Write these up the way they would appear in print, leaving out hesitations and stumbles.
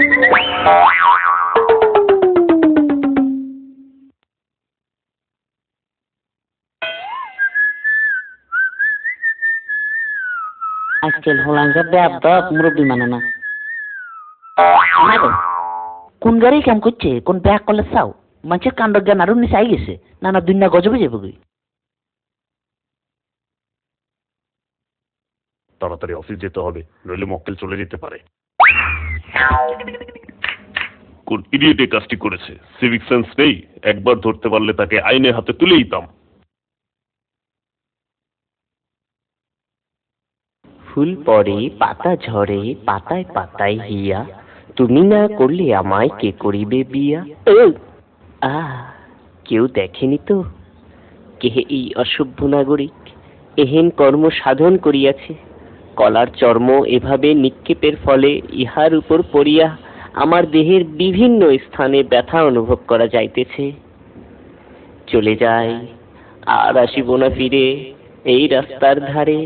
আজকাল হলাঙ্গা বেদ মুরব্বী মানে না। কোন গাড়ি কাম করছে, কোন ব্যাগ করলে চাও মানুষের কাণ্ড জ্ঞান আরো নিচে আই গেছে। নানা দুনিয়া গজবে যাবে গই। তাড়াতাড়ি অফিস যেতে হবে, নইলে মক্কেল চলে যেতে পারে। কোন ইডিয়েট এই কাজটি করেছে? সিভিক সেন্স নেই? একবার ধরতে পারলে তাকে আইনের হাতে তুলে দিতাম। ফুল পড়ে পাতা ঝরে পাতায় পাতায় হিয়া, তুমি না করলে আমায় কে করিবে বিয়া। কেউ দেখেনি তো কে এই অসভ্য নাগরিক এহেন কর্ম সাধন করিয়াছে। কলার চর্ম এভাবে নিক্ষেপের ফলে ইহার উপর পড়িয়া আমার দেহের বিভিন্ন স্থানে ব্যথা অনুভব করা যাইতেছে। চলে যাই, আর আসিব না ফিরে এই রাস্তার ধারে।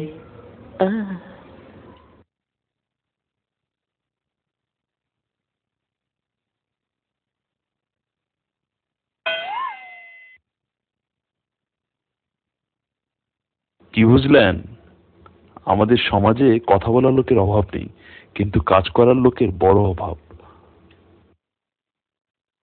কি বুঝলেন? আমাদের সমাজে কথা বলার লোকের অভাব নেই, কিন্তু কাজ করার লোকের বড় অভাব।